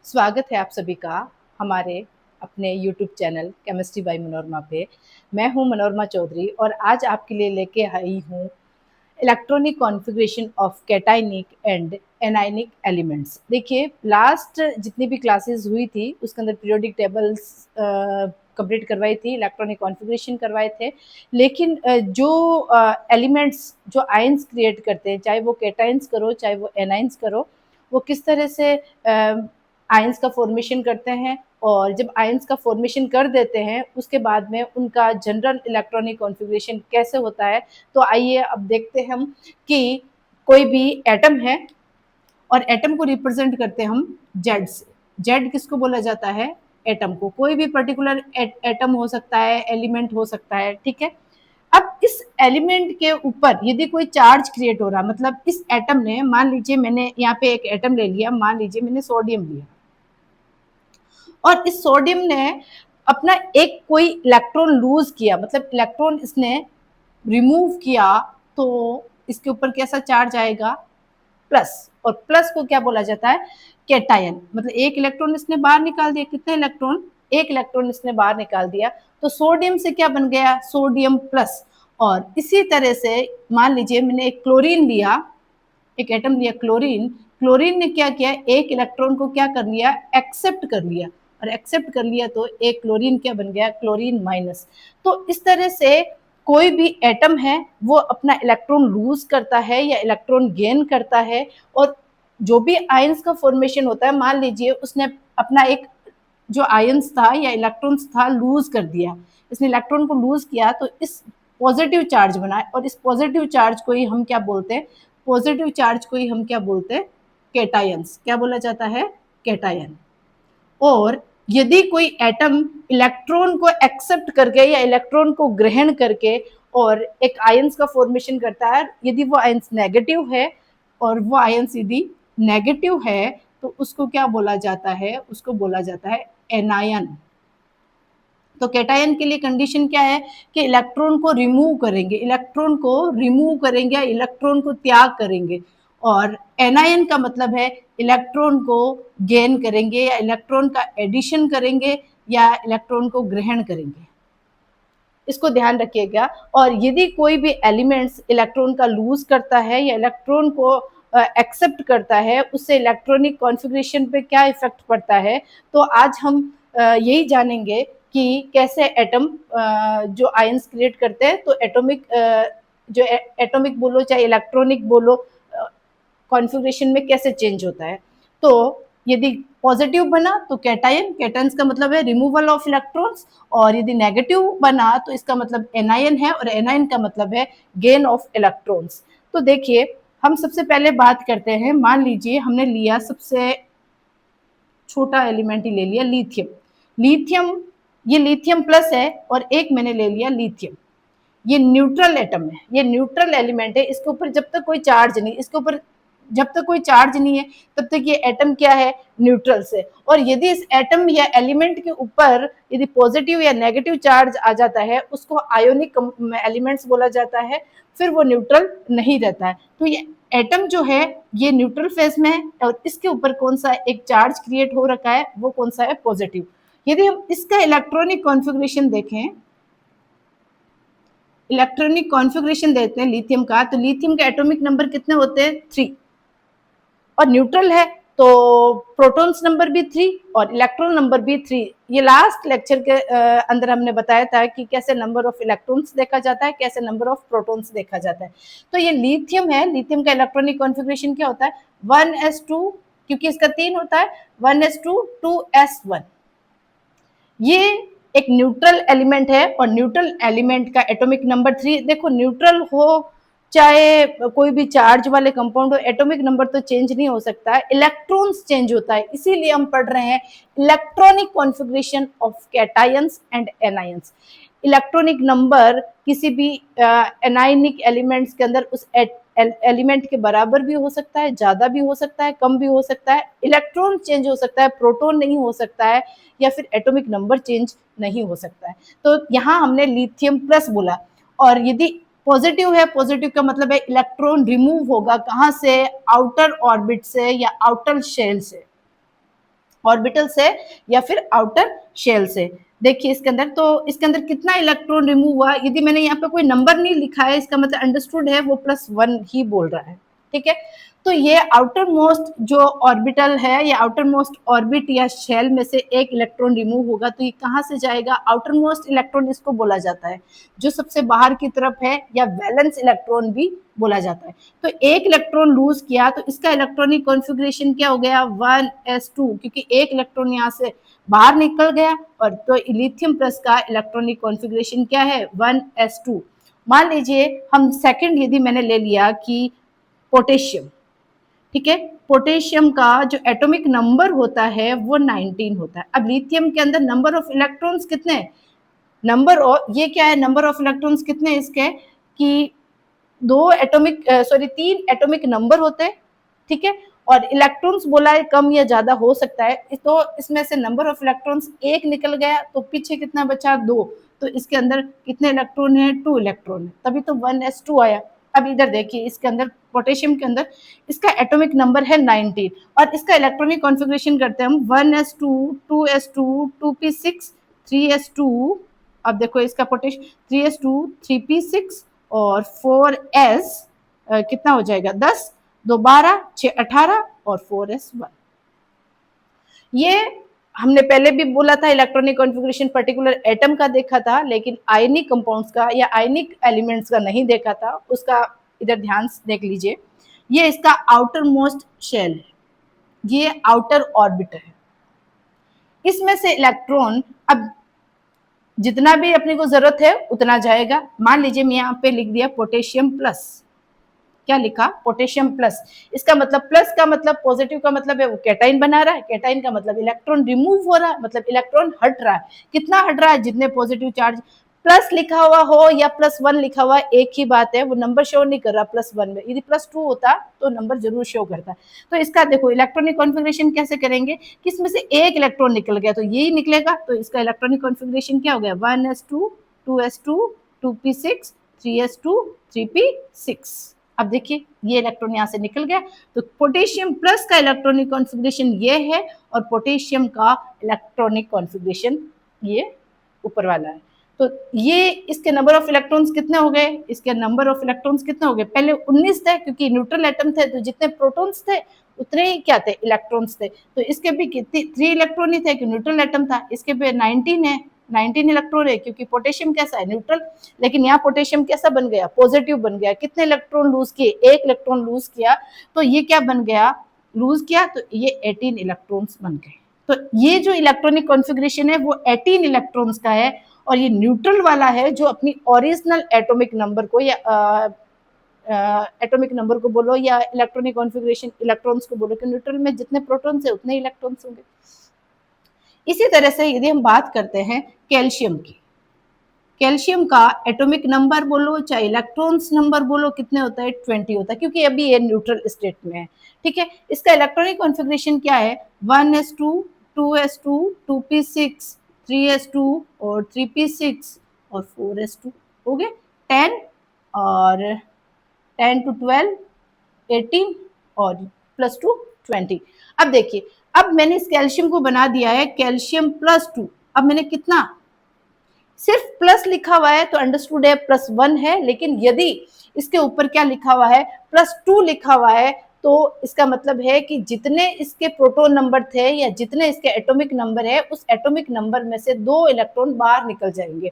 स्वागत है आप सभी का हमारे अपने YouTube channel chemistry bye Manorama पे। मैं हूं मनोरमा चौधरी और आज आपके लिए लेके आई हूं electronic configuration of cationic and anionic elements. देखिए, लास्ट जितनी भी क्लासेस हुई थी उसके अंदर पीरियोडिक टेबल्स कंप्लीट करवाई थी, इलेक्ट्रॉनिक कॉन्फ़िगरेशन करवाए थे। लेकिन जो एलिमेंट्स जो आयंस क्रिएट करते हैं, चाहे वो कैटायंस करो चाहे वो एनायंस करो, वो किस तरह से आयंस का फॉर्मेशन करते हैं, और जब आयंस का फॉर्मेशन कर देते हैं उसके बाद में उनका जनरल इलेक्ट्रॉनिक कॉन्फ़िगरेशन कैसे होता है। तो आइए अब देखते हैं हम कि कोई भी एटम है और एटम को रिप्रेजेंट करते हैं हम जेड से। जेड किसको बोला जाता है? एटम को। कोई भी पर्टिकुलर एटम हो सकता है, एलिमेंट हो सकता है, ठीक है। अब इस एलिमेंट के ऊपर यदि कोई चार्ज क्रिएट हो रहा, मतलब इस एटम ने, मान लीजिए मैंने यहाँ पे एक एटम ले लिया, मान लीजिए मैंने सोडियम लिया, और इस सोडियम ने अपना एक कोई इलेक्ट्रॉन लूज किया, मतलब इलेक्ट्रॉन इसने रिमूव किया, तो इसके ऊपर कैसा चार्ज आएगा? प्लस। और प्लस को क्या बोला जाता है? कैटायन। मतलब एक इलेक्ट्रॉन इसने बाहर निकाल दिया। कितने इलेक्ट्रॉन? एक इलेक्ट्रॉन इसने बाहर निकाल दिया, तो सोडियम से क्या बन गया? Sodium plus. और इसी तरह से मान लीजिए मैंने एक क्लोरीन लिया, एक एटम लिया क्लोरीन। क्लोरीन ने क्या किया? एक इलेक्ट्रॉन को क्या कर लिया? एक्सेप्ट कर लिया। और एक्सेप्ट कर लिया तो एक क्लोरीन क्या बन गया? Chlorine minus. तो इस तरह से कोई भी एटम है वो अपना इलेक्ट्रॉन लूज करता है या इलेक्ट्रॉन गेन करता है। और जो भी आयंस का फॉर्मेशन होता है, मान लीजिए उसने अपना एक जो आयंस था या इलेक्ट्रॉन्स था लूज कर दिया, इसने इलेक्ट्रॉन को लूज किया, तो इस पॉजिटिव चार्ज बना, और इस पॉजिटिव चार्ज को ही हम क्या बोलते हैं? पॉजिटिव चार्ज को ही हम क्या बोलते हैं? कैटायंस। क्या बोला जाता है? कैटायन। और यदि कोई एटम इलेक्ट्रॉन को एक्सेप्ट करके या इलेक्ट्रॉन को ग्रहण करके और एक आयंस का फॉर्मेशन करता है, यदि वो आयंस नेगेटिव है, और वो आयंस यदि नेगेटिव है, तो उसको क्या बोला जाता है? उसको बोला जाता है एनायन। तो कैटायन के लिए कंडीशन क्या है? कि इलेक्ट्रॉन को रिमूव करेंगे, इलेक्ट्रॉन को रिमूव करेंगे या इलेक्ट्रॉन को त्याग करेंगे। और एनायन का मतलब है इलेक्ट्रॉन को गेन करेंगे या इलेक्ट्रॉन का एडिशन करेंगे या इलेक्ट्रॉन को ग्रहण करेंगे। इसको ध्यान रखिएगा। और यदि कोई भी एलिमेंट्स इलेक्ट्रॉन का लूज करता है या इलेक्ट्रॉन को एक्सेप्ट करता है, उससे इलेक्ट्रॉनिक कॉन्फ़िगरेशन पे क्या इफेक्ट पड़ता है, तो आज हम यही जानेंगे कि कैसे एटम जो आयंस क्रिएट करते हैं, तो एटॉमिक जो एटॉमिक बोलो चाहे इलेक्ट्रॉनिक बोलो, कॉन्फ़िगरेशन में कैसे चेंज होता है। तो यदि पॉजिटिव बना तो कैटायन, कैटायंस का मतलब है रिमूवल ऑफ इलेक्ट्रॉन्स। और यदि नेगेटिव बना तो इसका मतलब एनायन है, और एनायन का मतलब है गेन ऑफ इलेक्ट्रॉन्स। तो देखिए, हम सबसे पहले बात करते हैं, मान लीजिए हमने लिया सबसे छोटा एलिमेंट ही ले लिया, लिथियम। लिथियम, ये लिथियम प्लस है, और एक मैंने ले लिया लिथियम। ये न्यूट्रल एटम है, ये न्यूट्रल एलिमेंट है। इसके ऊपर जब तक कोई चार्ज नहीं, इसके ऊपर जब तक कोई चार्ज नहीं है तब तक ये एटम क्या है? न्यूट्रल से। और यदि इस एटम या एलिमेंट के ऊपर यदि पॉजिटिव या नेगेटिव चार्ज आ जाता है, उसको आयोनिक एलिमेंट्स बोला जाता है, फिर वो न्यूट्रल नहीं रहता है। तो ये एटम जो है ये न्यूट्रल फेज में है, और इसके ऊपर कौन सा एक चार्ज क्रिएट हो रखा है, वो कौन सा है? पॉजिटिव। यदि हम इसका इलेक्ट्रॉनिक कॉन्फ़िगरेशन देखें, इलेक्ट्रॉनिक कॉन्फ़िगरेशन देते हैं लिथियम का, तो लिथियम के एटॉमिक नंबर कितने होते हैं? 3। और न्यूट्रल है तो प्रोटॉन्स नंबर भी 3 और इलेक्ट्रॉन नंबर भी 3। ये लास्ट लेक्चर के अंदर हमने बताया था कि कैसे नंबर ऑफ इलेक्ट्रॉन्स देखा जाता है, कैसे नंबर ऑफ प्रोटॉन्स देखा जाता है। तो ये लिथियम है, लिथियम का इलेक्ट्रॉनिक कॉन्फ़िगरेशन क्या होता है? 1s2, क्योंकि इसका 3 होता है, 1s2 2s1। ये एक न्यूट्रल एलिमेंट है, और न्यूट्रल एलिमेंट का एटॉमिक नंबर 3। देखो, न्यूट्रल हो चाहे कोई भी चार्ज वाले कंपाउंड हो, एटॉमिक नंबर तो चेंज नहीं हो सकता है, इलेक्ट्रॉन्स चेंज होता है। इसीलिए हम पढ़ रहे हैं electronic configuration of cations and anions. Electronic number किसी भी एनायनिक एलिमेंट्स के अंदर उस एलिमेंट के बराबर भी हो सकता है, ज्यादा भी हो सकता है, कम भी हो सकता है, इलेक्ट्रॉन चेंज हो सकता है, प्रोटॉन नहीं हो सकता है, या फिर एटॉमिक नंबर चेंज नहीं हो सकता है। तो यहाँ हमने लिथियम प्लस बोला। और यदि पॉजिटिव है, पॉजिटिव का मतलब है इलेक्ट्रॉन रिमूव होगा, कहाँ से? आउटर ऑर्बिट से या आउटर शेल से। ऑर्बिटल से या फिर आउटर शेल से। देखिए इसके अंदर, तो इसके अंदर कितना इलेक्ट्रॉन रिमूव हुआ, यदि मैंने यहाँ पे कोई नंबर नहीं लिखा है इसका मतलब अंडरस्टूड है वो +1 ही बोल रहा है, ठीक है। तो ये आउटर मोस्ट जो ऑर्बिटल है या आउटर मोस्ट ऑर्बिट या शेल में से एक इलेक्ट्रॉन रिमूव होगा, तो ये कहाँ से जाएगा, आउटर मोस्ट इलेक्ट्रॉन इसको बोला जाता है, जो सबसे बाहर की तरफ है, या वैलेंस इलेक्ट्रॉन भी बोला जाता है। तो एक इलेक्ट्रॉन लूज किया तो इसका इलेक्ट्रॉनिक कॉन्फ़िगरेशन क्या हो गया, 1s2, क्योंकि एक इलेक्ट्रॉन यहाँ से बाहर निकल गया, और तो लिथियम प्लस का इलेक्ट्रॉनिक कॉन्फ़िगरेशन क्या है, 1s2। मान लीजिए हम सेकंड यदि मैंने ले लिया कि पोटेशियम, ठीक है, पोटेशियम का जो एटॉमिक नंबर होता है वो 19 होता है। अब लिथियम के अंदर नंबर ऑफ इलेक्ट्रॉन्स कितने, नंबर ऑफ, ये क्या है, नंबर ऑफ इलेक्ट्रॉन्स कितने इसके कि तीन एटॉमिक नंबर होते हैं, ठीक है, और इलेक्ट्रॉन्स बोला है कम या ज्यादा हो सकता है, तो इसमें से नंबर ऑफ इलेक्ट्रॉन्स एक निकल गया तो पीछे कितना बचा, 2, तो इसके अंदर कितने इलेक्ट्रॉन है, 2 इलेक्ट्रॉन है, तभी तो 1s2 आया। अब इधर देखिए इसके अंदर पोटेशियम के अंदर इसका एटॉमिक नंबर है 19, और इसका इलेक्ट्रॉनिक कॉन्फ़िगरेशन करते हैं हम 1s2, 2s2, 2p6, 3s2। अब देखो इसका पोटेशियम 3s2, 3p6 और 4s, कितना हो जाएगा, 10, 2 12, 6 18 और 4s1। ये हमने पहले भी बोला था, इलेक्ट्रॉनिक कॉन्फ़िगरेशन पर्टिकुलर एटम का देखा था, लेकिन आयनिक कंपाउंड्स का या आयनिक एलिमेंट्स का नहीं देखा था, उसका इधर ध्यान से देख लीजिए। ये इसका आउटर मोस्ट शेल है, ये आउटर ऑर्बिट है, इसमें से इलेक्ट्रॉन अब जितना भी अपने को जरूरत है उतना जाएगा। मान लीजिए मैं यहाँ पे लिख दिया पोटेशियम प्लस, क्या लिखा, पोटेशियम प्लस, इसका मतलब प्लस का मतलब पॉजिटिव का मतलब है वो कैटाइन बना रहा है, कैटाइन का मतलब इलेक्ट्रॉन रिमूव हो रहा है, मतलब इलेक्ट्रॉन हट रहा है, कितना हट रहा है, जितने पॉजिटिव चार्ज, प्लस लिखा हुआ हो या +1 लिखा हुआ एक ही बात है, वो नंबर शो नहीं कर रहा +1 में, यदि +2 होता तो नंबर जरूर शो करता। तो इसका देखो इलेक्ट्रॉनिक कॉन्फ़िगरेशन कैसे करेंगे कि इसमें से एक इलेक्ट्रॉन निकल गया तो यही निकलेगा, तो इसका इलेक्ट्रॉनिक कॉन्फ़िगरेशन क्या हो गया, 1s2, 2s2, 2p6, 3s2, 3p6। अब देखिए ये इलेक्ट्रॉन यहाँ से निकल गया, तो पोटेशियम प्लस का इलेक्ट्रॉनिक कॉन्फ़िगरेशन ये है, और पोटेशियम का इलेक्ट्रॉनिक कॉन्फ़िगरेशन ये ऊपर वाला है। तो ये इसके नंबर ऑफ इलेक्ट्रॉन्स कितने हो गए, इसके नंबर ऑफ इलेक्ट्रॉन्स कितने हो गए, पहले 19 थे क्योंकि न्यूट्रल एटम थे, तो जितने प्रोटॉन्स थे उतने ही क्या थे, इलेक्ट्रॉन्स थे, तो इसके भी 3 इलेक्ट्रॉन ही थे कि न्यूट्रल एटम था, इसके भी 19 है, 19 इलेक्ट्रॉन है क्योंकि पोटेशियम कैसा है, न्यूट्रल, लेकिन यहाँ पोटेशियम कैसा बन गया, पॉजिटिव बन गया, कितने इलेक्ट्रॉन लूज किए, एक इलेक्ट्रॉन लूज किया, तो ये क्या बन गया, लूज किया तो ये 18 इलेक्ट्रॉन्स बन गए। तो ये जो इलेक्ट्रॉनिक कॉन्फ़िगरेशन है वो 18 इलेक्ट्रॉन्स का है, और ये न्यूट्रल वाला है जो अपनी ओरिजिनल एटॉमिक नंबर को या एटॉमिक नंबर को बोलो या इलेक्ट्रॉनिक कॉन्फ़िगरेशन इलेक्ट्रॉन्स को बोलो, कि न्यूट्रल में जितने प्रोटॉन्स है उतने इलेक्ट्रॉन्स होंगे। इसी तरह से यदि हम बात करते हैं कैल्शियम की, कैल्शियम का एटॉमिक नंबर बोलो चाहे इलेक्ट्रॉन्स नंबर बोलो कितने होता है, 20 होता है, क्योंकि अभी ये न्यूट्रल स्टेट में है, ठीक है। इसका इलेक्ट्रॉनिक कॉन्फ़िगरेशन क्या है, 1s2, 2s2, 2p6, 3s2 और 3p6 और 4s2 हो गए 10, और 10 to 12 18 और +2 20। अब देखिए, अब मैंने इस कैल्शियम को बना दिया है कैल्शियम +2, अब मैंने कितना, सिर्फ प्लस लिखा हुआ है तो अंडरस्टूड है +1 है, लेकिन यदि इसके ऊपर क्या लिखा हुआ है, +2 लिखा हुआ है, तो इसका मतलब है कि जितने इसके प्रोटॉन नंबर थे या जितने इसके एटॉमिक नंबर है, उस एटॉमिक नंबर में से 2 इलेक्ट्रॉन बाहर निकल जाएंगे,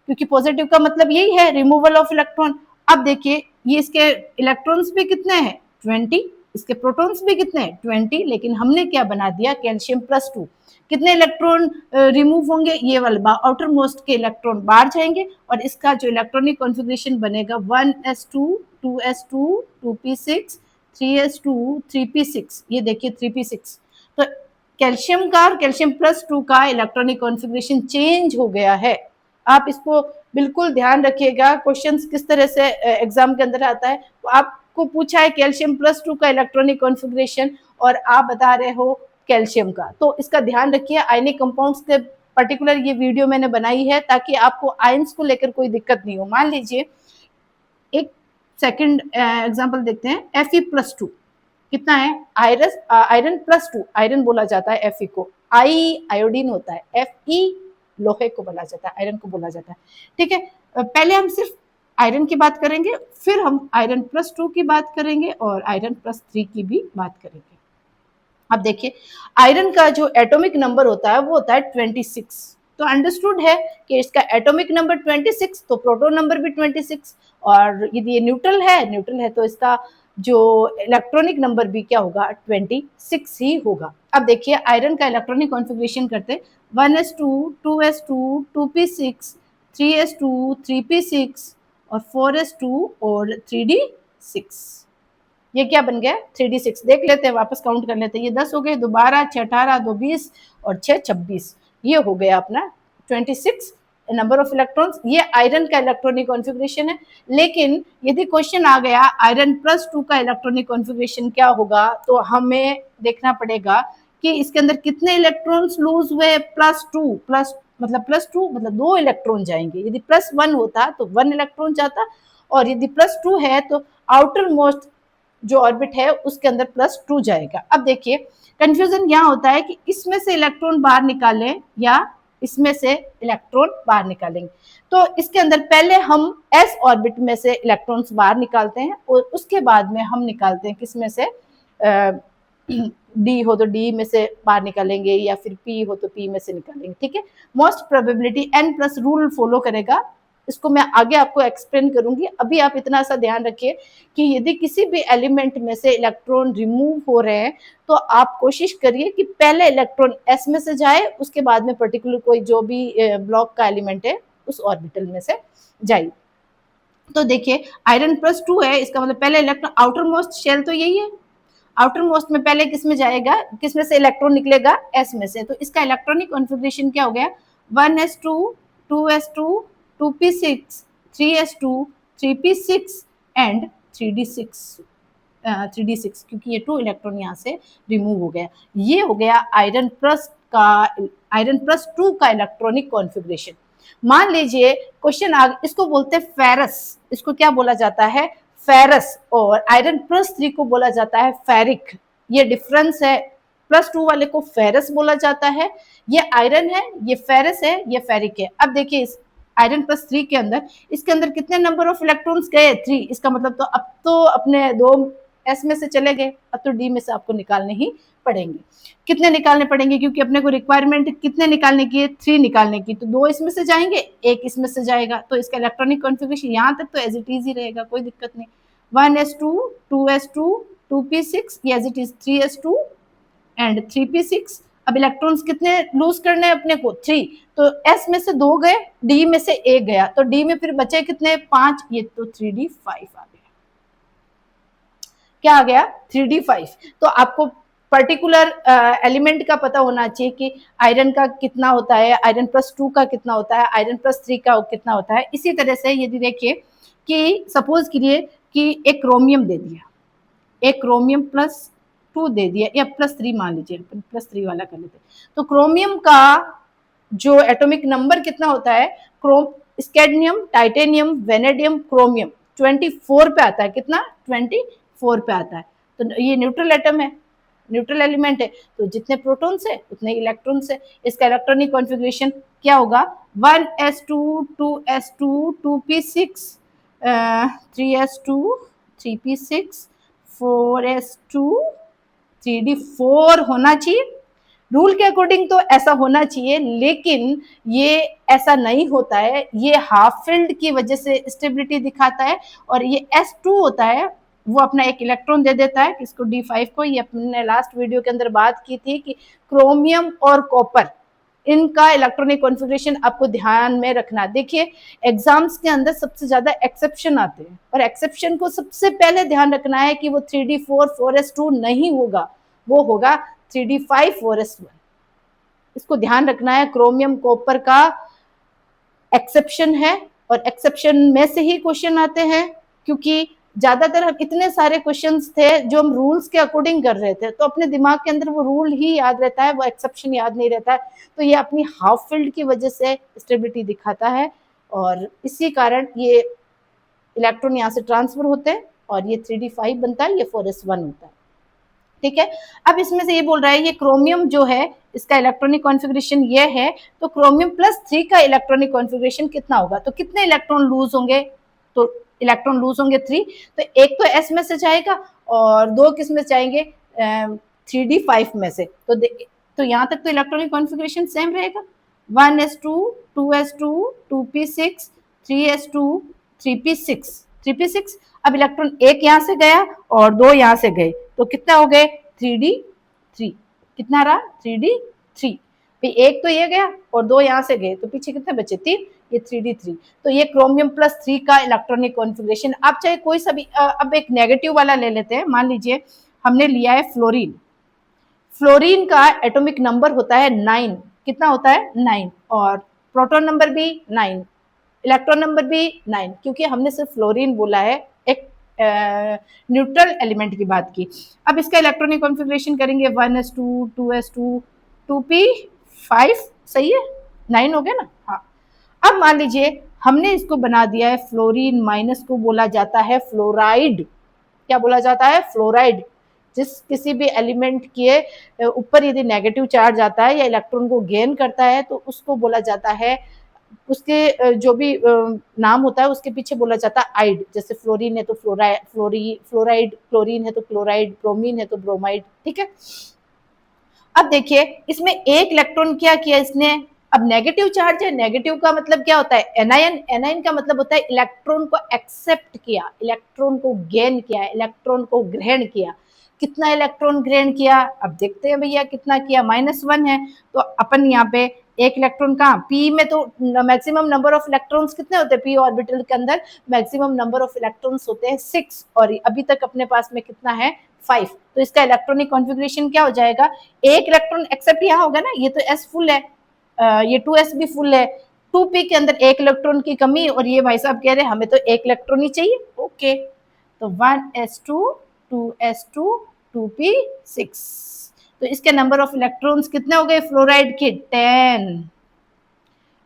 क्योंकि पॉजिटिव का मतलब यही है रिमूवल ऑफ इलेक्ट्रॉन। अब देखिए ये इसके इलेक्ट्रॉन्स भी कितने हैं, 20, इसके प्रोटॉन्स भी कितने हैं, 20, लेकिन हमने क्या बना दिया कैल्शियम +2, कितने इलेक्ट्रॉन रिमूव होंगे, ये वाला आउटर मोस्ट के इलेक्ट्रॉन बाहर जाएंगे, और इसका जो इलेक्ट्रॉनिक कॉन्फ़िगरेशन बनेगा 1s2, 2s2, 2p6, 3s2, 3p6, ये देखिए 3p6। तो कैल्शियम का और कैल्शियम +2 का इलेक्ट्रॉनिक कॉन्फ़िगरेशन चेंज हो गया है। आप इसको बिल्कुल ध्यान रखिएगा, क्वेश्चंस किस तरह से एग्जाम के अंदर आता है, तो आपको पूछा है कैल्शियम +2 का इलेक्ट्रॉनिक कॉन्फ़िगरेशन और आप बता रहे हो कैल्शियम का, तो इसका ध्यान रखिए। आयनिक कंपाउंड्स के पर्टिकुलर ये वीडियो मैंने बनाई है ताकि आपको आयंस को लेकर कोई दिक्कत नहीं हो। मान लीजिए एक सेकंड एग्जांपल देखते हैं, Fe+2, कितना है, आयरन +2, आयरन बोला जाता है Fe को, आई आयोडीन होता है, Fe लोहे को बोला जाता है, आयरन को बोला जाता है। ठीक है, पहले हम सिर्फ आयरन की बात करेंगे, फिर हम आयरन +2 की बात करेंगे और आयरन +3 की भी बात करेंगे। अब देखिए, आयरन का जो एटॉमिक नंबर होता है वो होता है 26। तो अंडरस्टूड है कि इसका एटॉमिक नंबर 26, तो प्रोटॉन नंबर भी 26, और यदि ये न्यूट्रल है तो इसका जो इलेक्ट्रॉनिक नंबर भी क्या होगा, 26 ही होगा। अब देखिए आयरन का इलेक्ट्रॉनिक कॉन्फ़िगरेशन करते, 1s2, 2s2, 2p6, 3s2, 3p6 और 4s2 और 3d6। ये क्या बन गया, 3d6। देख लेते हैं, वापस काउंट कर लेते हैं, ये 10 हो गए, 2 12, 6 18, 2 20 और 6 26। ये हो गया अपना 26 नंबर ऑफ इलेक्ट्रॉन्स। ये आयरन का इलेक्ट्रॉनिक कॉन्फ़िगरेशन है। लेकिन यदि क्वेश्चन आ गया आयरन +2 का इलेक्ट्रॉनिक कॉन्फ़िगरेशन क्या होगा, तो हमें देखना पड़ेगा कि इसके अंदर कितने इलेक्ट्रॉन्स लूज हुए, +2 मतलब 2 इलेक्ट्रॉन जाएंगे। यदि +1 होता तो 1 इलेक्ट्रॉन जाता, और यदि +2 है तो आउटर मोस्ट जो ऑर्बिट है उसके अंदर +2 जाएगा। अब देखिए कंफ्यूजन यहाँ होता है कि इसमें से इलेक्ट्रॉन बाहर निकालें या इसमें से इलेक्ट्रॉन बाहर निकालेंगे। तो इसके अंदर पहले हम एस ऑर्बिट में से इलेक्ट्रॉन्स बाहर निकालते हैं और उसके बाद में हम निकालते हैं किसमें से, डी हो तो डी में से बाहर निकालेंगे या फिर पी हो तो पी में से निकालेंगे। ठीक है, most probability n+ rule follow करेगा। इसको मैं आगे आपको एक्सप्लेन करूंगी। अभी आप इतना सा ध्यान रखिए कि यदि किसी भी एलिमेंट में से इलेक्ट्रॉन रिमूव हो रहे हैं तो आप कोशिश करिए कि पहले इलेक्ट्रॉन एस में से जाए, उसके बाद में पर्टिकुलर कोई जो भी ब्लॉक का एलिमेंट है उस ऑर्बिटल में से जाए। तो देखिए आयरन +2 है, इसका मतलब पहले इलेक्ट्रॉन, आउटर मोस्ट शेल तो यही है, आउटर मोस्ट में पहले किसमें जाएगा, किसमें से इलेक्ट्रॉन निकलेगा, एस में से। तो इसका इलेक्ट्रॉनिक कॉन्फ़िगरेशन क्या हो गया, 1s2, 2s2, 2p6, 3s2, 3p6 and 3d6, क्योंकि ये 2 इलेक्ट्रॉन यहाँ से रिमूव हो गया। ये हो गया आयरन +2 का इलेक्ट्रॉनिक कॉन्फ़िगरेशन। मान लीजिए क्वेश्चन इसको बोलते हैं फेरस, इसको क्या बोला जाता है, फेरस, और आयरन +3 को बोला जाता है फेरिक। ये डिफरेंस है, +2 वाले को फेरस बोला जाता है, ये आयरन है, ये फेरस है, ये फेरिक है। अब देखिए इस आयरन +3 के अंदर, इसके अंदर कितने नंबर ऑफ इलेक्ट्रॉन्स गए, 3। इसका मतलब तो अब तो अपने 2 एस में से चले गए, अब तो डी में से आपको निकालने ही पड़ेंगे। कितने निकालने पड़ेंगे, क्योंकि अपने को रिक्वायरमेंट कितने निकालने की है, 3 निकालने की, तो 2 इसमें से जाएंगे, 1 इसमें से जाएगा। तो इसका इलेक्ट्रॉनिक कॉन्फ़िगरेशन यहाँ तक तो एज इट इज ही रहेगा, कोई दिक्कत नहीं। 1s2, 2s2, 2p6, ये as it is 3s2 and 3p6। अब इलेक्ट्रॉन्स कितने लूज करने हैं अपने को, 3। तो एस में से 2 गए, डी में से 1 गया, तो डी में फिर बचे कितने, 5। ये तो 3d5 आ गया। क्या आ गया, 3d5। तो आपको पर्टिकुलर एलिमेंट का पता होना चाहिए कि आयरन का कितना होता है, आयरन +2 का कितना होता है, आयरन +3 का कितना होता है। इसी तरह से यदि देखिए कि सपोज करिए कि एक क्रोमियम दे दिया, एक क्रोमियम +2 दे दिया, या +3 मान लीजिए, +3 वाला कर लेते। तो क्रोमियम का जो एटॉमिक नंबर कितना होता है, स्कैडनियम, टाइटेनियम, वेनेडियम, क्रोमियम 24 पे आता है। कितना, 24 पे आता है। तो ये न्यूट्रल एटम है, न्यूट्रल एलिमेंट है, तो जितने प्रोटॉन्स है उतने इलेक्ट्रॉन्स है। इसका इलेक्ट्रॉनिक कॉन्फ़िगरेशन क्या होगा, 1s2, 2s2, 2p6, 3s2, 3p6, 4s2, 3d4 होना चाहिए। रूल के अकॉर्डिंग तो ऐसा होना चाहिए, लेकिन ये ऐसा नहीं होता है। ये हाफ फील्ड की वजह से स्टेबिलिटी दिखाता है, और ये S2 होता है, वो अपना एक इलेक्ट्रॉन दे देता है इसको D5 को। ये अपने लास्ट वीडियो के अंदर बात की थी कि क्रोमियम और कॉपर, इनका इलेक्ट्रॉनिक कॉन्फ़िगरेशन आपको ध्यान में रखना। देखिए एग्जाम्स के अंदर सबसे ज्यादा एक्सेप्शन आते हैं, और एक्सेप्शन को सबसे पहले ध्यान रखना है कि वो 3d4, 4s2 नहीं होगा, वो होगा 3d5, 4s1। इसको ध्यान रखना है। क्रोमियम कॉपर का एक्सेप्शन है, और एक्सेप्शन में से ही क्वेश्चन आते हैं, क्योंकि ज्यादातर हम इतने सारे क्वेश्चंस थे जो हम रूल्स के अकॉर्डिंग कर रहे थे, तो अपने दिमाग के अंदर वो रूल ही याद रहता है, वो एक्सेप्शन याद नहीं रहता है। तो ये अपनी हाफ फील्ड की वजह से स्टेबिलिटी दिखाता है, और इसी कारण ये इलेक्ट्रॉन यहाँ से ट्रांसफर होते हैं, और ये 3d5 बनता है, ये 4s1 होता है। ठीक है। अब इसमें से ये बोल रहा है ये क्रोमियम जो है इसका इलेक्ट्रॉनिक कॉन्फ़िगरेशन ये है, तो क्रोमियम +3 का इलेक्ट्रॉनिक कॉन्फ़िगरेशन कितना होगा, तो कितने इलेक्ट्रॉन लूज होंगे, तो इलेक्ट्रॉन लूज होंगे 3, तो एक तो एस में से जाएगा और दो किस में जाएंगे 3d5 में से, तो यहाँ तक तो इलेक्ट्रॉनिक कॉन्फ़िगरेशन सेम रहेगा, 1s2 2s2 2p6 3s2 3p6 3p6। अब इलेक्ट्रॉन एक यहाँ से गया और दो यहाँ से गए, तो कितना हो गए 3d3, कितना रहा 3d3, एक तो ये गया और दो यहाँ से गए, तो पीछे कितने बचे 3, ये 3d3। तो ये क्रोमियम +3 का इलेक्ट्रॉनिक कॉन्फ़िगरेशन। आप चाहे कोई सा भी अब एक नेगेटिव वाला ले लेते हैं, मान लीजिए हमने लिया है फ्लोरीन, फ्लोरीन का एटॉमिक नंबर होता है 9, कितना होता है 9, और प्रोटॉन नंबर भी 9, इलेक्ट्रॉन नंबर भी 9, क्योंकि हमने सिर्फ फ्लोरीन बोला है, एक न्यूट्रल एलिमेंट की बात की। अब इसका इलेक्ट्रॉनिक कॉन्फ़िगरेशन करेंगे 1s2 2s2 2p5, सही है 9 हो गया ना। हाँ, अब मान लीजिए हमने इसको बना दिया है फ्लोरीन माइनस को बोला जाता है फ्लोराइड, क्या बोला जाता है फ्लोराइड। जिस किसी भी एलिमेंट के ऊपर यदि नेगेटिव चार्ज आता है या इलेक्ट्रॉन को गेन करता है तो उसको बोला जाता है, उसके जो भी नाम होता है उसके पीछे बोला जाता है आइड, जैसे फ्लोरीन है तो फ्लोराइड, क्लोरीन है तो क्लोराइड, ब्रोमीन है तो ब्रोमाइड, ठीक है। अब देखिए इसमें एक इलेक्ट्रॉन क्या किया इसने, अब नेगेटिव चार्ज है, नेगेटिव का मतलब क्या होता है एनायन, एनायन का मतलब होता है इलेक्ट्रॉन को एक्सेप्ट किया, इलेक्ट्रॉन को गेन किया, इलेक्ट्रॉन को ग्रहण किया। कितना इलेक्ट्रॉन ग्रहण किया, अब देखते हैं भैया कितना किया, -1 है, तो अपन यहाँ पे एक इलेक्ट्रॉन कहाँ पी में, तो मैक्सिमम नंबर ऑफ इलेक्ट्रॉन्स कितने होते हैं पी ऑर्बिटल के अंदर, मैक्सिमम नंबर ऑफ इलेक्ट्रॉन्स होते हैं 6, और अभी तक अपने पास में कितना है 5, तो इसका इलेक्ट्रॉनिक कॉन्फ़िगरेशन क्या हो जाएगा, एक इलेक्ट्रॉन एक्सेप्ट यहाँ होगा ना, ये तो एस फुल है, ये 2s भी फुल है, 2p के अंदर एक इलेक्ट्रॉन की कमी, और ये भाई साहब कह रहे हैं हमें तो एक इलेक्ट्रॉन ही चाहिए, ओके, तो 1s2 2s2 2p6, तो इसके नंबर ऑफ इलेक्ट्रॉन्स कितने हो गए फ्लोराइड के 10।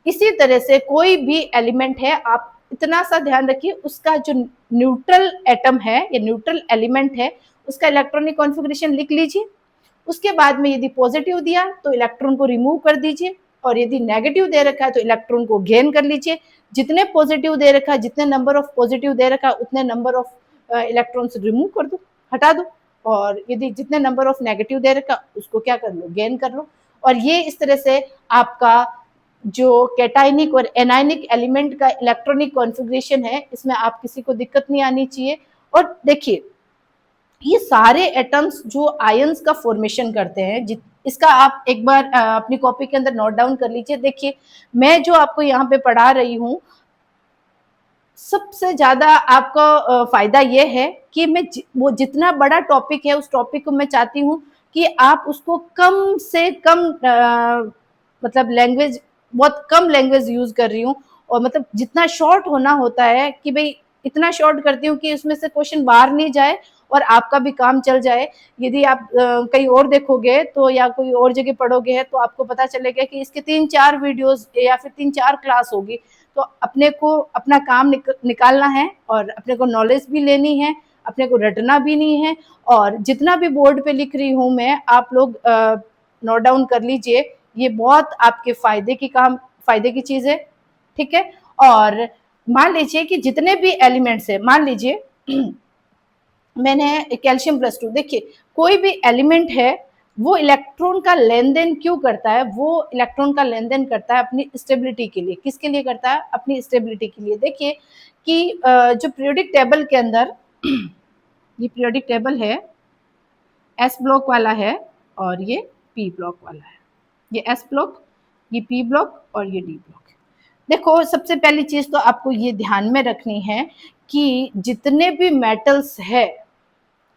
इसी तरह से कोई भी एलिमेंट है, आप इतना सा ध्यान रखिए उसका जो न्यूट्रल एटम है या न्यूट्रल एलिमेंट है उसका इलेक्ट्रॉनिक कॉन्फ़िगरेशन लिख लीजिए, उसके बाद में यदि पॉजिटिव दिया तो इलेक्ट्रॉन को रिमूव कर दीजिए, और यदि नेगेटिव दे रखा है तो इलेक्ट्रॉन को गेन कर लीजिए, जितने पॉजिटिव दे रखा है, जितने नंबर ऑफ पॉजिटिव दे रखा है उतने नंबर ऑफ इलेक्ट्रॉन्स रिमूव कर दो, हटा दो, और यदि जितने नंबर ऑफ नेगेटिव दे रखा उसको क्या कर लो गेन कर लो, और ये इस तरह से आपका जो कैटायनिक और एनायनिक एलिमेंट का इलेक्ट्रॉनिक कॉन्फ़िगरेशन है, इसमें आप किसी को दिक्कत नहीं आनी चाहिए। और देखिए ये सारे एटम्स जो आयंस का फॉर्मेशन करते हैं, इसका आप एक बार अपनी कॉपी के अंदर नोट डाउन कर लीजिए। देखिए मैं जो आपको यहाँ पे पढ़ा रही हूँ, सबसे ज्यादा आपका फायदा ये है कि मैं वो जितना बड़ा टॉपिक है उस टॉपिक को मैं चाहती हूँ कि आप उसको कम से कम मतलब लैंग्वेज, बहुत कम लैंग्वेज यूज कर रही हूँ, और मतलब जितना शॉर्ट होना होता है कि भाई इतना शॉर्ट करती हूँ कि उसमें से क्वेश्चन बाहर नहीं जाए और आपका भी काम चल जाए। यदि आप कहीं और देखोगे तो या कोई और जगह पढ़ोगे तो आपको पता चलेगा कि इसके 3-4 वीडियोस या फिर 3-4 क्लास होगी, तो अपने को अपना काम निकालना है और अपने को नॉलेज भी लेनी है, अपने को रटना भी नहीं है, और जितना भी बोर्ड पे लिख रही हूँ मैं आप लोग नोट डाउन कर लीजिए, ये बहुत आपके फायदे की चीज है, ठीक है। और मान लीजिए कि जितने भी एलिमेंट्स है, मान लीजिए मैंने कैल्शियम +2, देखिए कोई भी एलिमेंट है वो इलेक्ट्रॉन का लेन देन क्यों करता है, वो इलेक्ट्रॉन का लेन देन करता है अपनी स्टेबिलिटी के लिए, किसके लिए करता है अपनी स्टेबिलिटी के लिए। देखिए कि जो पीरियोडिक टेबल के अंदर ये पीरियोडिक टेबल है, एस ब्लॉक वाला है और ये पी ब्लॉक वाला है, ये एस ब्लॉक, ये पी ब्लॉक और ये डी ब्लॉक। देखो सबसे पहली चीज तो आपको ये ध्यान में रखनी है कि जितने भी मेटल्स है,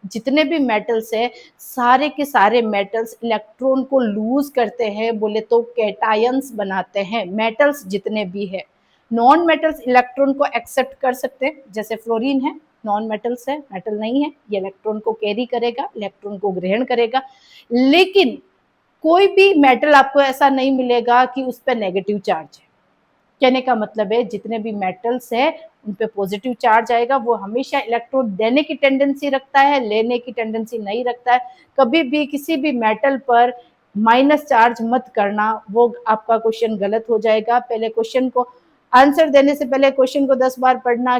जितने भी मेटल्स है, सारे के सारे मेटल्स इलेक्ट्रॉन को लूज करते हैं, बोले तो कैटायंस बनाते हैं, मेटल्स जितने भी है। नॉन मेटल्स इलेक्ट्रॉन को एक्सेप्ट कर सकते हैं, जैसे फ्लोरीन है नॉन मेटल्स है, मेटल नहीं है, ये इलेक्ट्रॉन को कैरी करेगा, इलेक्ट्रॉन को ग्रहण करेगा, लेकिन कोई भी मेटल आपको ऐसा नहीं मिलेगा कि उस पर नेगेटिव चार्ज है, कहने का मतलब है जितने भी मेटल्स हैं उन पे पॉजिटिव चार्ज आएगा, वो हमेशा इलेक्ट्रॉन देने की टेंडेंसी रखता है, लेने की टेंडेंसी नहीं रखता है। कभी भी किसी भी मेटल पर माइनस चार्ज मत करना, वो आपका क्वेश्चन गलत हो जाएगा। पहले क्वेश्चन को आंसर देने से पहले क्वेश्चन को 10 बार पढ़ना।